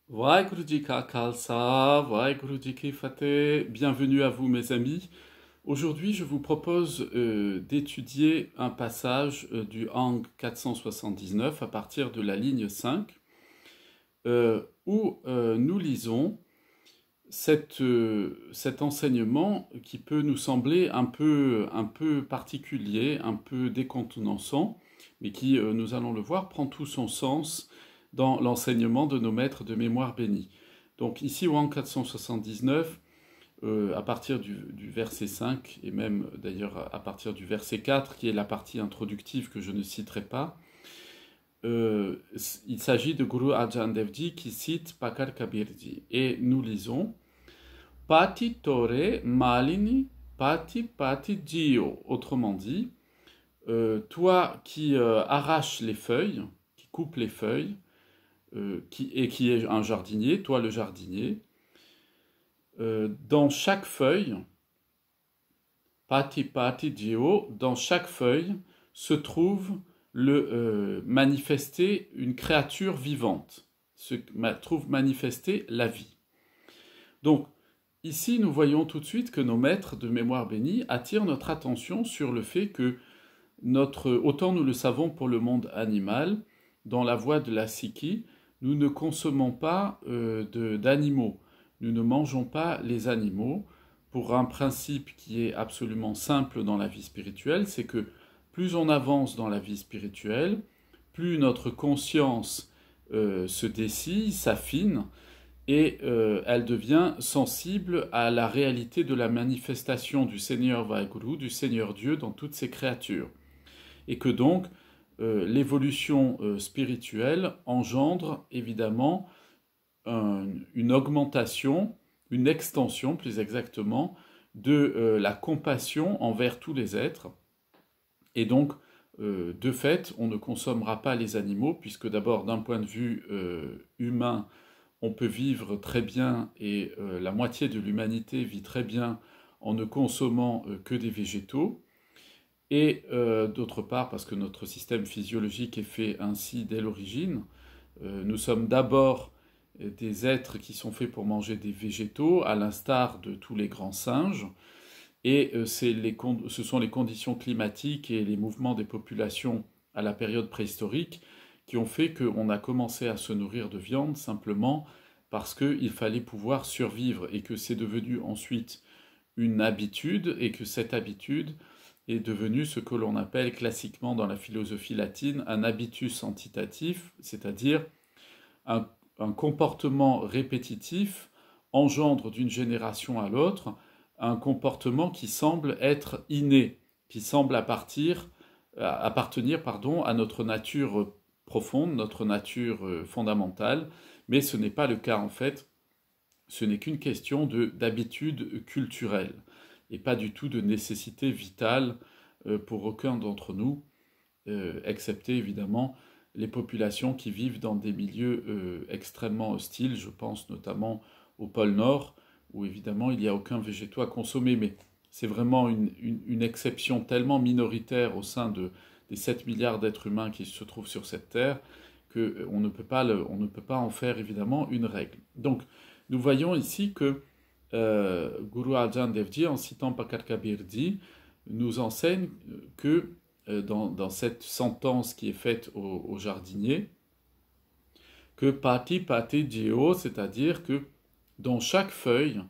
Waheguru Ka Khalsa, Waheguru Ki Fateh. Bienvenue à vous mes amis. Aujourd'hui je vous propose d'étudier un passage du Hang 479 à partir de la ligne 5 où nous lisons cet enseignement qui peut nous sembler un peu particulier, un peu décontenançant, mais qui, nous allons le voir, prend tout son sens dans l'enseignement de nos maîtres de mémoire bénis. Donc ici, au Hang 479, à partir du verset 5, et même d'ailleurs à partir du verset 4, qui est la partie introductive que je ne citerai pas, il s'agit de Guru Arjan Devji qui cite Pakar Kabirji. Et nous lisons Pati Tore Malini Pati Pati Jio. Autrement dit, toi qui arraches les feuilles, qui coupe les feuilles, qui est un jardinier, toi le jardinier, dans chaque feuille, Pati Pati Jio, dans chaque feuille se trouve manifester une créature vivante, se trouve manifester la vie. Donc, ici, nous voyons tout de suite que nos maîtres de mémoire bénie attirent notre attention sur le fait que autant nous le savons pour le monde animal, dans la voie de la Sikhi, nous ne consommons pas d'animaux, nous ne mangeons pas les animaux pour un principe qui est absolument simple dans la vie spirituelle, c'est que plus on avance dans la vie spirituelle, plus notre conscience se dessille, s'affine, et elle devient sensible à la réalité de la manifestation du Seigneur Vaheguru, du Seigneur Dieu dans toutes ses créatures. Et que donc, l'évolution spirituelle engendre évidemment une augmentation, une extension plus exactement, de la compassion envers tous les êtres. Et donc, de fait, on ne consommera pas les animaux, puisque d'abord, d'un point de vue humain, on peut vivre très bien, et la moitié de l'humanité vit très bien en ne consommant que des végétaux. Et d'autre part, parce que notre système physiologique est fait ainsi dès l'origine, nous sommes d'abord des êtres qui sont faits pour manger des végétaux, à l'instar de tous les grands singes, et ce sont les conditions climatiques et les mouvements des populations à la période préhistorique qui ont fait qu'on a commencé à se nourrir de viande simplement parce qu'il fallait pouvoir survivre, et que c'est devenu ensuite une habitude, et que cette habitude est devenue ce que l'on appelle classiquement dans la philosophie latine un habitus antitatif, c'est-à-dire un comportement répétitif engendre d'une génération à l'autre un comportement qui semble être inné, qui semble appartenir à notre nature profonde, notre nature fondamentale, mais ce n'est pas le cas en fait, ce n'est qu'une question d'habitude culturelle, et pas du tout de nécessité vitale pour aucun d'entre nous, excepté évidemment les populations qui vivent dans des milieux extrêmement hostiles, je pense notamment au pôle Nord, où évidemment il n'y a aucun végétaux à consommer, mais c'est vraiment une exception tellement minoritaire au sein des 7 milliards d'êtres humains qui se trouvent sur cette terre, qu'on ne peut pas en faire évidemment une règle. Donc nous voyons ici que Guru Arjan Devji, en citant Pakar Kabirji, nous enseigne que dans cette sentence qui est faite au jardinier, que Pati Pati Jio, c'est-à-dire que dans chaque feuille,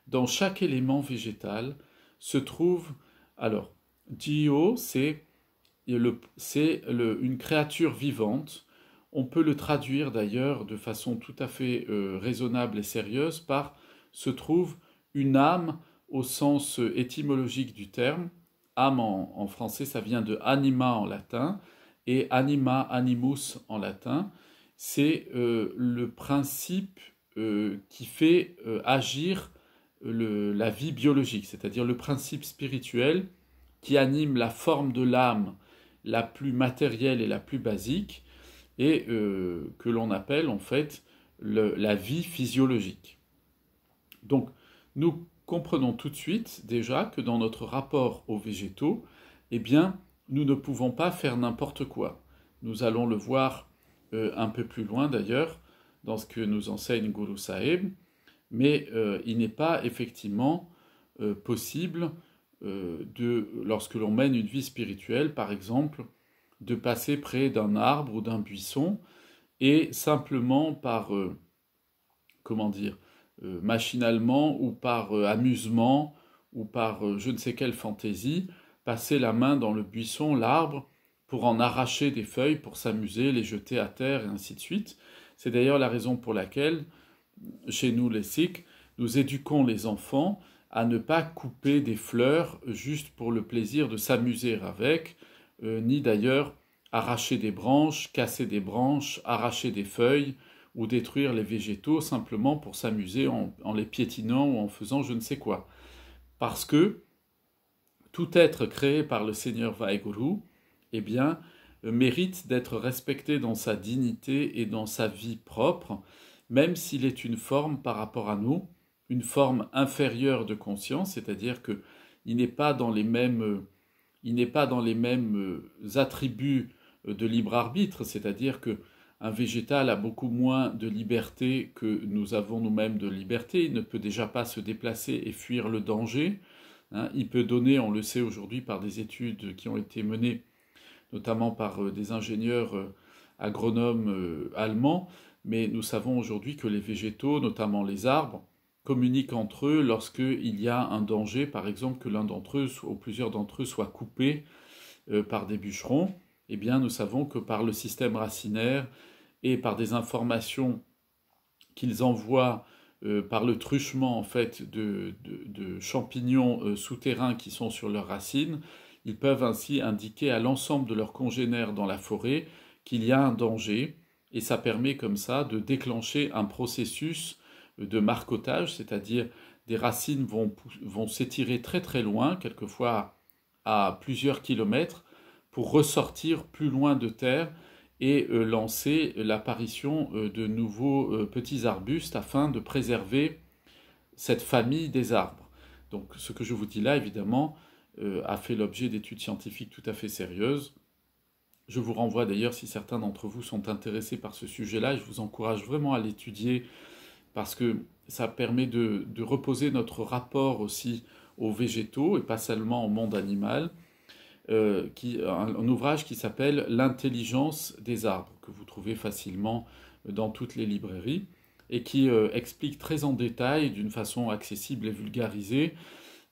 dans chaque élément végétal, se trouve... Alors, Jio, c'est une créature vivante. On peut le traduire d'ailleurs de façon tout à fait raisonnable et sérieuse par se trouve une âme au sens étymologique du terme. Âme en français, ça vient de anima en latin, et anima, animus en latin. C'est le principe qui fait agir la vie biologique, c'est-à-dire le principe spirituel qui anime la forme de l'âme la plus matérielle et la plus basique, et que l'on appelle en fait la vie physiologique. Donc, nous comprenons tout de suite déjà que dans notre rapport aux végétaux, eh bien, nous ne pouvons pas faire n'importe quoi. Nous allons le voir un peu plus loin d'ailleurs, dans ce que nous enseigne Guru Sahib, mais il n'est pas effectivement possible lorsque l'on mène une vie spirituelle, par exemple, de passer près d'un arbre ou d'un buisson et simplement par, machinalement ou par amusement ou par je ne sais quelle fantaisie, passer la main dans le buisson, l'arbre, pour en arracher des feuilles, pour s'amuser, les jeter à terre et ainsi de suite. C'est d'ailleurs la raison pour laquelle, chez nous les Sikhs, nous éduquons les enfants à ne pas couper des fleurs juste pour le plaisir de s'amuser avec, ni d'ailleurs arracher des branches, casser des branches, arracher des feuilles ou détruire les végétaux simplement pour s'amuser en les piétinant ou en faisant je ne sais quoi. Parce que tout être créé par le Seigneur Vaheguru, eh bien, mérite d'être respecté dans sa dignité et dans sa vie propre, même s'il est une forme par rapport à nous, une forme inférieure de conscience, c'est-à-dire qu'il n'est pas dans les mêmes, attributs de libre arbitre, c'est-à-dire que un végétal a beaucoup moins de liberté que nous avons nous-mêmes de liberté. Il ne peut déjà pas se déplacer et fuir le danger. Il peut donner, on le sait aujourd'hui par des études qui ont été menées, notamment par des ingénieurs agronomes allemands, mais nous savons aujourd'hui que les végétaux, notamment les arbres, communiquent entre eux lorsqu'il y a un danger, par exemple que l'un d'entre eux ou plusieurs d'entre eux soient coupés par des bûcherons. Eh bien, nous savons que par le système racinaire et par des informations qu'ils envoient par le truchement en fait de champignons souterrains qui sont sur leurs racines, ils peuvent ainsi indiquer à l'ensemble de leurs congénères dans la forêt qu'il y a un danger, et ça permet comme ça de déclencher un processus de marcottage, c'est-à-dire des racines vont s'étirer très très loin, quelquefois à plusieurs kilomètres, pour ressortir plus loin de terre et lancer l'apparition de nouveaux petits arbustes afin de préserver cette famille des arbres. Donc ce que je vous dis là, évidemment, a fait l'objet d'études scientifiques tout à fait sérieuses. Je vous renvoie d'ailleurs, si certains d'entre vous sont intéressés par ce sujet-là, je vous encourage vraiment à l'étudier parce que ça permet de reposer notre rapport aussi aux végétaux et pas seulement au monde animal. Un ouvrage qui s'appelle L'intelligence des arbres, que vous trouvez facilement dans toutes les librairies, et qui explique très en détail, d'une façon accessible et vulgarisée,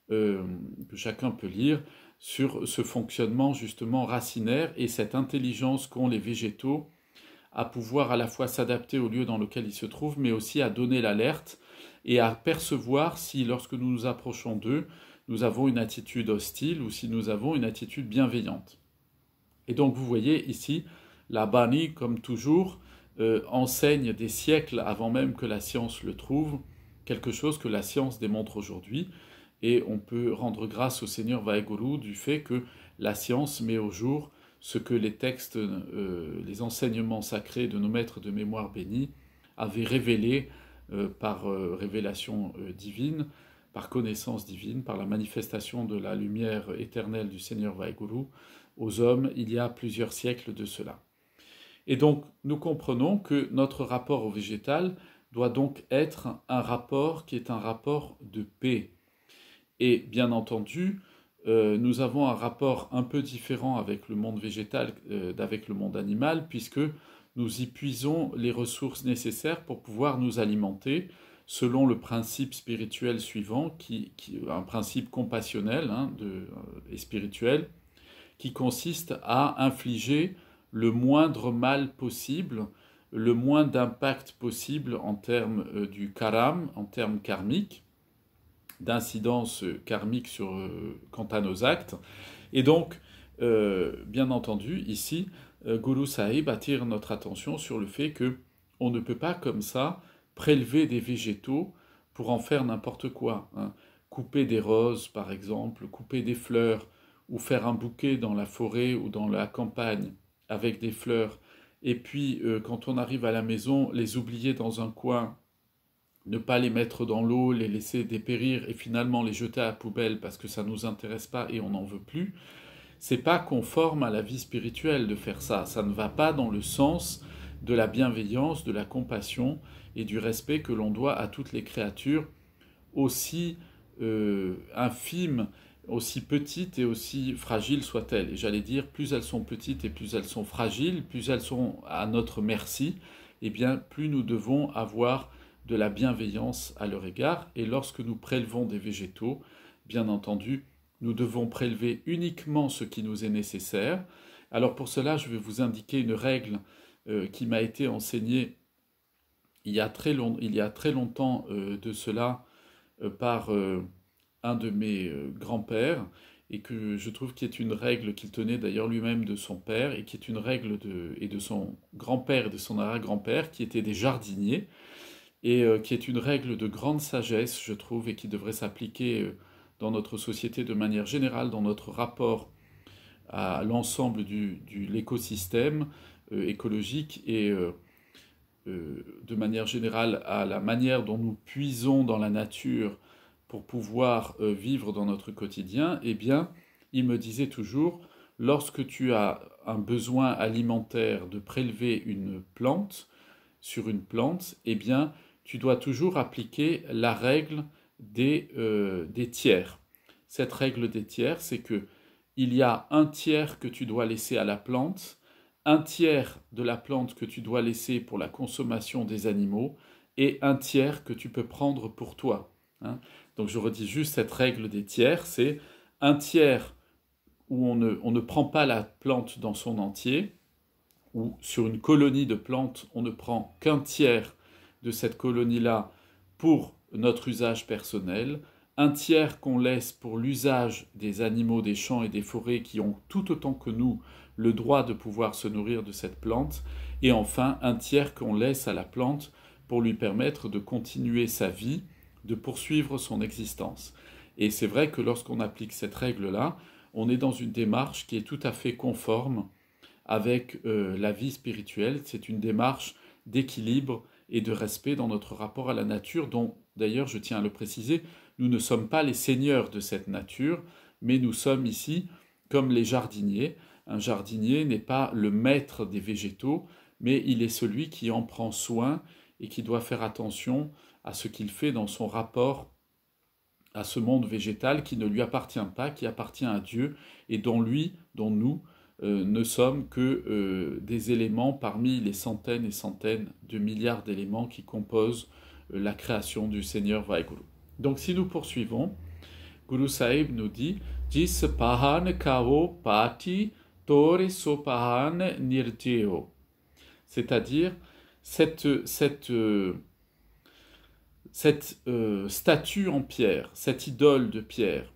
que chacun peut lire, sur ce fonctionnement justement racinaire et cette intelligence qu'ont les végétaux à pouvoir à la fois s'adapter au lieu dans lequel ils se trouvent, mais aussi à donner l'alerte et à percevoir si, lorsque nous nous approchons d'eux, nous avons une attitude hostile ou si nous avons une attitude bienveillante. Et donc vous voyez ici, la Bani, comme toujours, enseigne des siècles avant même que la science le trouve, quelque chose que la science démontre aujourd'hui, et on peut rendre grâce au Seigneur Vaheguru du fait que la science met au jour ce que les textes, les enseignements sacrés de nos maîtres de mémoire bénis avaient révélé par révélation divine, par connaissance divine, par la manifestation de la lumière éternelle du Seigneur Vaheguru aux hommes il y a plusieurs siècles de cela. Et donc nous comprenons que notre rapport au végétal doit donc être un rapport qui est un rapport de paix. Et bien entendu, nous avons un rapport un peu différent avec le monde végétal d'avec le monde animal, puisque nous y puisons les ressources nécessaires pour pouvoir nous alimenter, selon le principe spirituel suivant, un principe compassionnel et spirituel, qui consiste à infliger le moindre mal possible, le moins d'impact possible en termes du karam, en termes karmiques, d'incidence karmique quant à nos actes. Et donc, bien entendu, ici, Guru Sahib attire notre attention sur le fait que on ne peut pas comme ça prélever des végétaux pour en faire n'importe quoi. Couper des roses, par exemple, couper des fleurs, ou faire un bouquet dans la forêt ou dans la campagne avec des fleurs, et puis quand on arrive à la maison, les oublier dans un coin, ne pas les mettre dans l'eau, les laisser dépérir et finalement les jeter à la poubelle parce que ça ne nous intéresse pas et on n'en veut plus, c'est pas conforme à la vie spirituelle de faire ça. Ça ne va pas dans le sens de la bienveillance, de la compassion et du respect que l'on doit à toutes les créatures, aussi infimes, aussi petites et aussi fragiles soient-elles. Et j'allais dire, plus elles sont petites et plus elles sont fragiles, plus elles sont à notre merci, eh bien, plus nous devons avoir de la bienveillance à leur égard. Et lorsque nous prélevons des végétaux, bien entendu, nous devons prélever uniquement ce qui nous est nécessaire. Alors pour cela, je vais vous indiquer une règle qui m'a été enseignée il y a très longtemps de cela par un de mes grands-pères, et que je trouve qui est une règle qu'il tenait d'ailleurs lui-même de son père, et qui est une règle de son grand-père et de son arrière-grand-père, qui étaient des jardiniers, et qui est une règle de grande sagesse, je trouve, et qui devrait s'appliquer dans notre société de manière générale, dans notre rapport à l'ensemble de l'écosystème écologique et de manière générale à la manière dont nous puisons dans la nature pour pouvoir vivre dans notre quotidien, eh bien, il me disait toujours, lorsque tu as un besoin alimentaire de prélever une plante, sur une plante, eh bien, tu dois toujours appliquer la règle des tiers. Cette règle des tiers, c'est que il y a un tiers que tu dois laisser à la plante, un tiers de la plante que tu dois laisser pour la consommation des animaux, et un tiers que tu peux prendre pour toi. Hein. Donc je redis juste cette règle des tiers, c'est un tiers où on ne prend pas la plante dans son entier, ou sur une colonie de plantes, on ne prend qu'un tiers de cette colonie-là pour notre usage personnel, un tiers qu'on laisse pour l'usage des animaux des champs et des forêts qui ont tout autant que nous le droit de pouvoir se nourrir de cette plante, et enfin un tiers qu'on laisse à la plante pour lui permettre de continuer sa vie, de poursuivre son existence. Et c'est vrai que lorsqu'on applique cette règle-là, on est dans une démarche qui est tout à fait conforme avec la vie spirituelle. C'est une démarche d'équilibre et de respect dans notre rapport à la nature, dont d'ailleurs, je tiens à le préciser, nous ne sommes pas les seigneurs de cette nature, mais nous sommes ici comme les jardiniers. Un jardinier n'est pas le maître des végétaux, mais il est celui qui en prend soin et qui doit faire attention à ce qu'il fait dans son rapport à ce monde végétal qui ne lui appartient pas, qui appartient à Dieu, et dont nous, ne sommes que des éléments parmi les centaines et centaines de milliards d'éléments qui composent la création du Seigneur Vaheguru. Donc si nous poursuivons, Guru Sahib nous dit « Jis pahan kao pati tore sopahan nirjeo » c'est-à-dire cette statue en pierre, cette idole de pierre,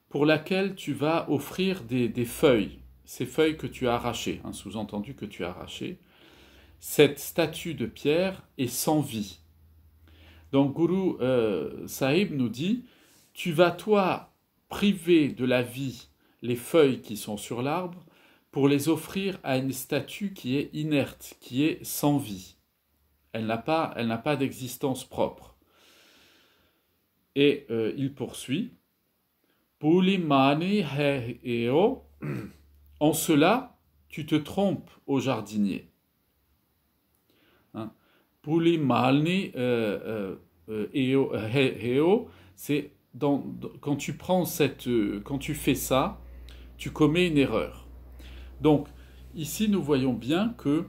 pour laquelle tu vas offrir des feuilles, ces feuilles que tu as arrachées, hein, sous-entendu que tu as arrachées, cette statue de pierre est sans vie. Donc Guru Sahib nous dit, tu vas toi priver de la vie les feuilles qui sont sur l'arbre pour les offrir à une statue qui est inerte, qui est sans vie. Elle n'a pas d'existence propre. Et il poursuit, Pulimani heo, en cela, tu te trompes au jardinier. Hein? Pulimani heo, c'est quand tu quand tu fais ça, tu commets une erreur. Donc, ici, nous voyons bien que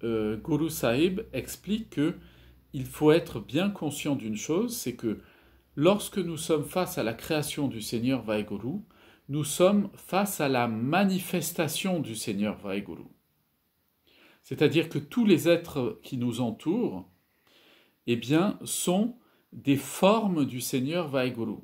Guru Sahib explique qu'il faut être bien conscient d'une chose, c'est que lorsque nous sommes face à la création du Seigneur Vaheguru, nous sommes face à la manifestation du Seigneur Vaheguru. C'est-à-dire que tous les êtres qui nous entourent, eh bien, sont des formes du Seigneur Vaheguru.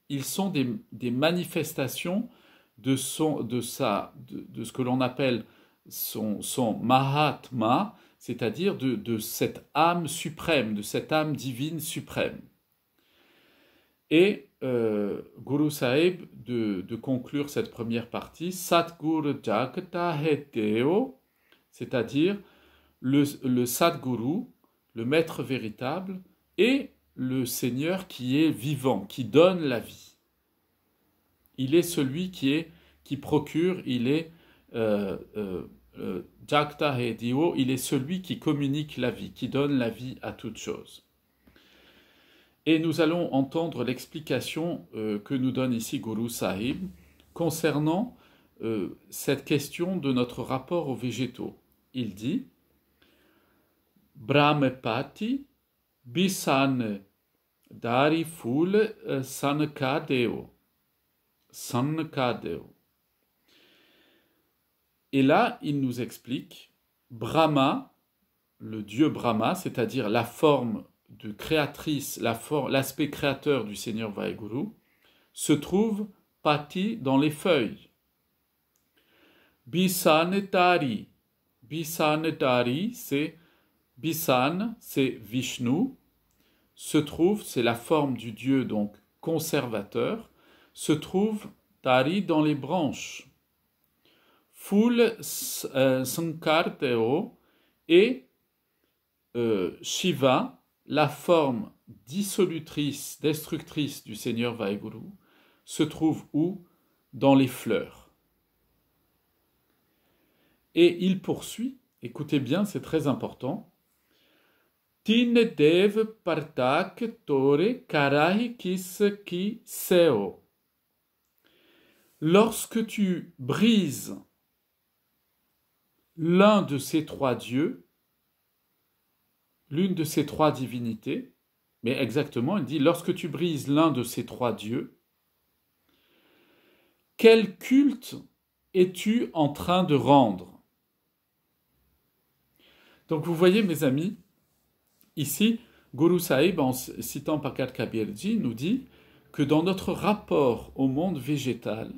Ils sont des manifestations de ce que l'on appelle son Mahatma, c'est-à-dire de cette âme suprême, de cette âme divine suprême. Et Guru Sahib de conclure cette première partie, Satguru Jagata Heteo, c'est-à-dire le Sadguru, le maître véritable, et le Seigneur qui est vivant, qui donne la vie. Il est celui qui procure, il est Jagta He Dio, il est celui qui communique la vie, qui donne la vie à toute chose. Et nous allons entendre l'explication que nous donne ici Guru Sahib concernant cette question de notre rapport aux végétaux. Il dit Brahmapati Bisan Dari Ful Sankadeo. Sankadeo. Et là, il nous explique Brahma, le dieu Brahma, c'est-à-dire la forme de créatrice, l'aspect créateur du Seigneur Vaheguru, se trouve pati dans les feuilles. Bisanetari. Bisanetari, c'est Bisan, c'est Vishnu. Se trouve, c'est la forme du dieu donc conservateur, se trouve Tari dans les branches. Ful Sankarteo et Shiva, la forme dissolutrice, destructrice du Seigneur Vaheguru, se trouve où? Dans les fleurs. Et il poursuit, écoutez bien, c'est très important. Tin dev partak tore karahi kis ki seo. Lorsque tu brises l'un de ces trois dieux, l'une de ces trois divinités, mais exactement, il dit, lorsque tu brises l'un de ces trois dieux, quel culte es-tu en train de rendre? Donc vous voyez, mes amis, ici, Guru Sahib, en citant Pakat Kabirji, nous dit que dans notre rapport au monde végétal,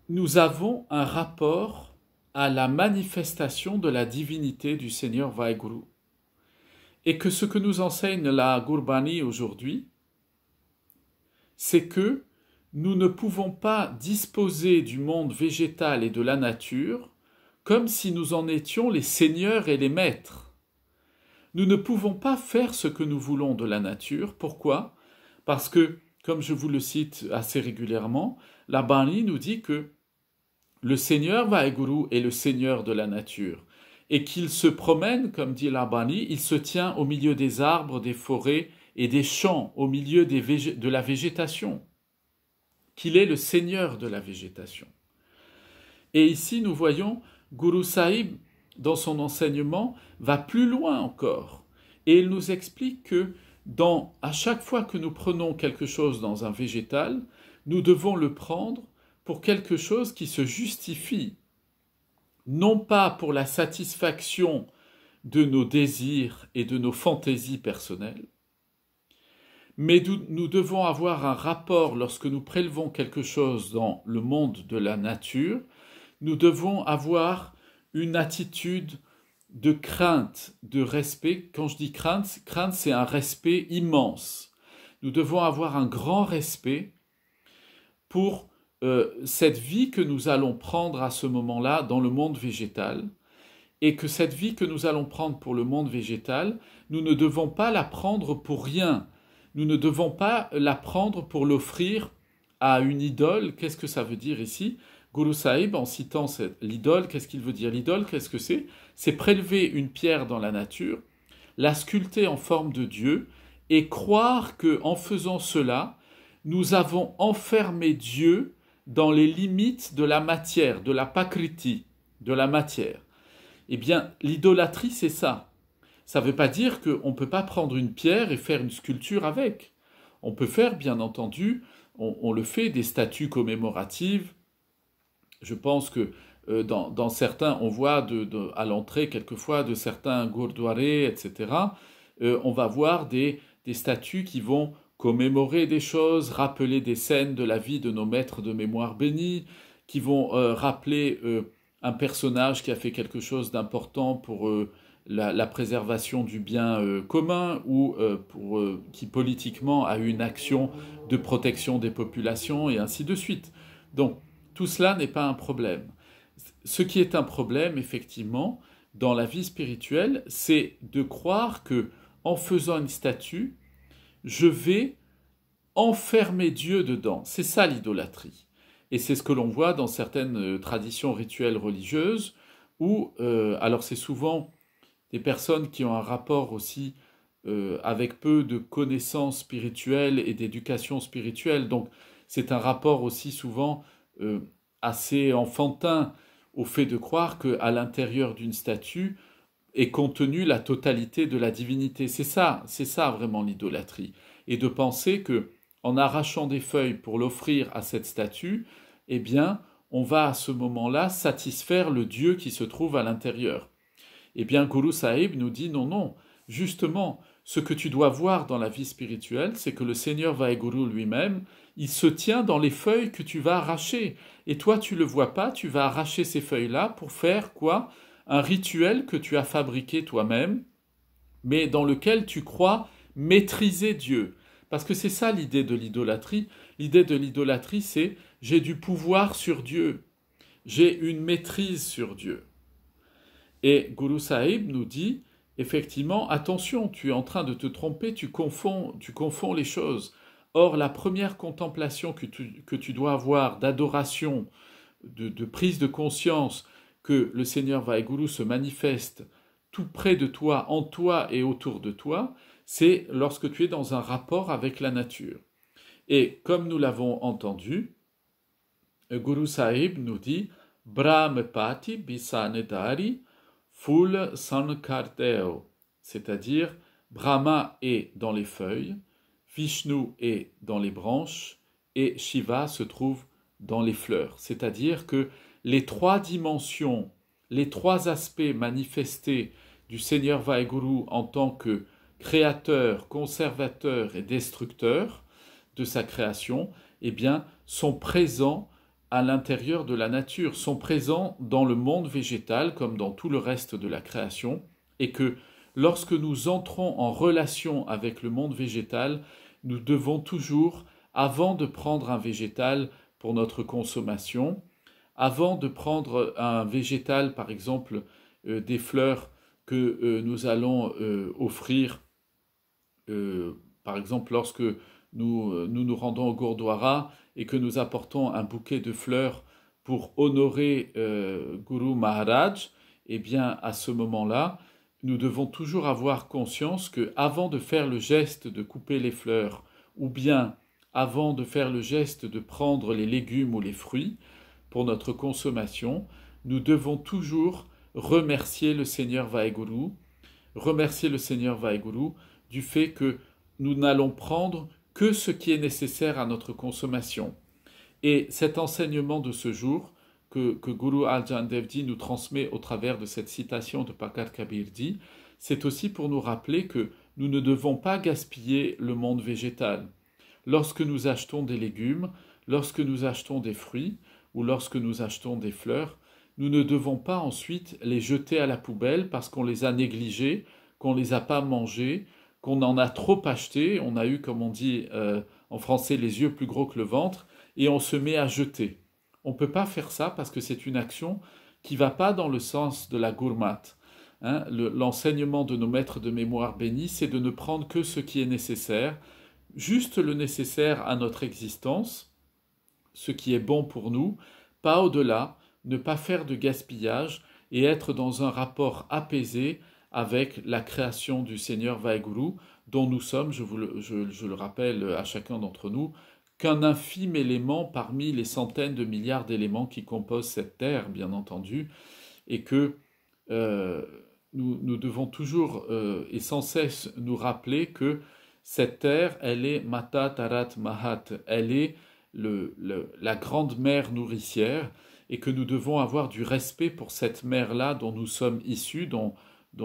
nous avons un rapport à la manifestation de la divinité du Seigneur Vaheguru. Et que ce que nous enseigne la Gurbani aujourd'hui, c'est que nous ne pouvons pas disposer du monde végétal et de la nature comme si nous en étions les seigneurs et les maîtres. Nous ne pouvons pas faire ce que nous voulons de la nature. Pourquoi? Parce que, comme je vous le cite assez régulièrement, la Bani nous dit que le Seigneur Vaheguru est le Seigneur de la nature, et qu'il se promène, comme dit la Bani, il se tient au milieu des arbres, des forêts et des champs, au milieu de la végétation, qu'il est le Seigneur de la végétation. Et ici, nous voyons, Guru Sahib, dans son enseignement, va plus loin encore, et il nous explique que à chaque fois que nous prenons quelque chose dans un végétal, nous devons le prendre pour quelque chose qui se justifie, non pas pour la satisfaction de nos désirs et de nos fantaisies personnelles, mais nous devons avoir un rapport, lorsque nous prélevons quelque chose dans le monde de la nature, nous devons avoir une attitude de crainte, de respect. Quand je dis crainte, c'est un respect immense. Nous devons avoir un grand respect pour cette vie que nous allons prendre à ce moment-là dans le monde végétal, et que cette vie que nous allons prendre pour le monde végétal, nous ne devons pas la prendre pour rien. Nous ne devons pas la prendre pour l'offrir à une idole. Qu'est-ce que ça veut dire ici? Guru Sahib, en citant l'idole, qu'est-ce qu'il veut dire? L'idole, qu'est-ce que c'est? C'est prélever une pierre dans la nature, la sculpter en forme de Dieu, et croire qu'en faisant cela, nous avons enfermé Dieu dans les limites de la matière, de la pakriti, de la matière. Eh bien, l'idolâtrie, c'est ça. Ça ne veut pas dire qu'on ne peut pas prendre une pierre et faire une sculpture avec. On peut faire, bien entendu, on le fait, des statues commémoratives. Je pense que dans certains, on voit à l'entrée quelquefois de certains gurdwarés, etc. On va voir des statues qui vont commémorer des choses, rappeler des scènes de la vie de nos maîtres de mémoire bénis, qui vont rappeler un personnage qui a fait quelque chose d'important pour la préservation du bien commun, ou qui politiquement a eu une action de protection des populations, et ainsi de suite. Donc, tout cela n'est pas un problème. Ce qui est un problème, effectivement, dans la vie spirituelle, c'est de croire que, en faisant une statue, je vais enfermer Dieu dedans. C'est ça l'idolâtrie. Et c'est ce que l'on voit dans certaines traditions rituelles religieuses, où, alors c'est souvent des personnes qui ont un rapport aussi avec peu de connaissances spirituelles et d'éducation spirituelle. Donc c'est un rapport aussi souvent euh, assez enfantin au fait de croire qu'à l'intérieur d'une statue est contenue la totalité de la divinité. C'est ça vraiment l'idolâtrie. Et de penser que en arrachant des feuilles pour l'offrir à cette statue, eh bien, on va à ce moment-là satisfaire le Dieu qui se trouve à l'intérieur. Eh bien, Guru Sahib nous dit non, non, justement, ce que tu dois voir dans la vie spirituelle, c'est que le Seigneur Vaheguru lui-même, il se tient dans les feuilles que tu vas arracher. Et toi, tu ne le vois pas, tu vas arracher ces feuilles-là pour faire quoi? Un rituel que tu as fabriqué toi-même, mais dans lequel tu crois maîtriser Dieu. Parce que c'est ça l'idée de l'idolâtrie. L'idée de l'idolâtrie, c'est j'ai du pouvoir sur Dieu, j'ai une maîtrise sur Dieu. Et Guru Sahib nous dit, effectivement, attention, tu es en train de te tromper, tu confonds les choses. Or, la première contemplation que tu dois avoir d'adoration, de prise de conscience que le Seigneur Vaheguru se manifeste tout près de toi, en toi et autour de toi, c'est lorsque tu es dans un rapport avec la nature. Et comme nous l'avons entendu, Guru Sahib nous dit Brahmapati Bisanedari Ful Sankardeo, c'est-à-dire Brahma est dans les feuilles, Vishnu est dans les branches et Shiva se trouve dans les fleurs. C'est-à-dire que les trois dimensions, les trois aspects manifestés du Seigneur Vaheguru en tant que créateur, conservateur et destructeur de sa création, eh bien, sont présents à l'intérieur de la nature, sont présents dans le monde végétal comme dans tout le reste de la création, et que lorsque nous entrons en relation avec le monde végétal, nous devons toujours, avant de prendre un végétal pour notre consommation, avant de prendre un végétal, par exemple des fleurs que nous allons offrir, par exemple lorsque nous rendons au Gurdwara et que nous apportons un bouquet de fleurs pour honorer Guru Maharaj, eh bien à ce moment-là, nous devons toujours avoir conscience que avant de faire le geste de couper les fleurs, ou bien avant de faire le geste de prendre les légumes ou les fruits pour notre consommation, nous devons toujours remercier le Seigneur Vaheguru, du fait que nous n'allons prendre que ce qui est nécessaire à notre consommation. Et cet enseignement de ce jour que Guru Arjan Devji nous transmet au travers de cette citation de Pakar Kabirji, c'est aussi pour nous rappeler que nous ne devons pas gaspiller le monde végétal. Lorsque nous achetons des légumes, lorsque nous achetons des fruits ou lorsque nous achetons des fleurs, nous ne devons pas ensuite les jeter à la poubelle parce qu'on les a négligés, qu'on ne les a pas mangés, qu'on en a trop acheté, on a eu, comme on dit en français, les yeux plus gros que le ventre, et on se met à jeter. On ne peut pas faire ça parce que c'est une action qui ne va pas dans le sens de la gourmat. Hein, l'enseignement de nos maîtres de mémoire bénis, c'est de ne prendre que ce qui est nécessaire, juste le nécessaire à notre existence, ce qui est bon pour nous, pas au-delà, ne pas faire de gaspillage et être dans un rapport apaisé avec la création du Seigneur Vaheguru, dont nous sommes, je le rappelle à chacun d'entre nous, qu'un infime élément parmi les centaines de milliards d'éléments qui composent cette terre, bien entendu, et que nous devons toujours et sans cesse nous rappeler que cette terre, elle est Mata Tarat Mahat, elle est la grande mère nourricière, et que nous devons avoir du respect pour cette mère-là dont nous sommes issus, dont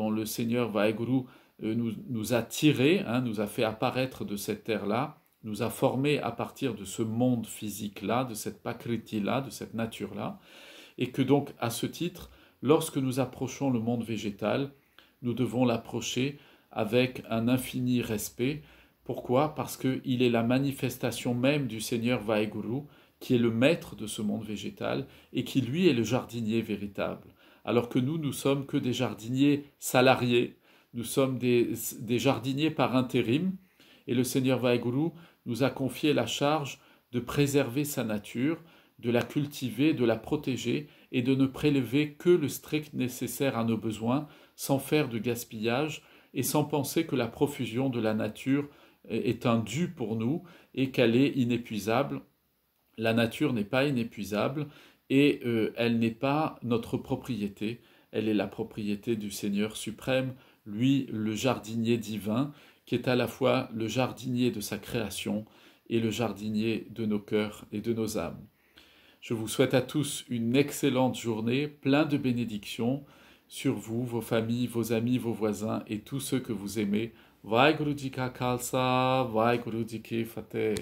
le Seigneur Vaheguru nous a tirés, hein, nous a fait apparaître de cette terre-là, nous a formés à partir de ce monde physique-là, de cette pakriti-là, de cette nature-là, et que donc, à ce titre, lorsque nous approchons le monde végétal, nous devons l'approcher avec un infini respect. Pourquoi? Parce qu'il est la manifestation même du Seigneur Vaheguru, qui est le maître de ce monde végétal, et qui, lui, est le jardinier véritable. Alors que nous sommes que des jardiniers salariés, nous sommes des jardiniers par intérim, et le Seigneur Vaheguru nous a confié la charge de préserver sa nature, de la cultiver, de la protéger et de ne prélever que le strict nécessaire à nos besoins, sans faire de gaspillage et sans penser que la profusion de la nature est un dû pour nous et qu'elle est inépuisable. La nature n'est pas inépuisable et elle n'est pas notre propriété, elle est la propriété du Seigneur suprême, lui le jardinier divin, qui est à la fois le jardinier de sa création et le jardinier de nos cœurs et de nos âmes. Je vous souhaite à tous une excellente journée, plein de bénédictions sur vous, vos familles, vos amis, vos voisins et tous ceux que vous aimez. Vaheguru Ji Ka Khalsa, Vaheguru Ji Ki Fateh.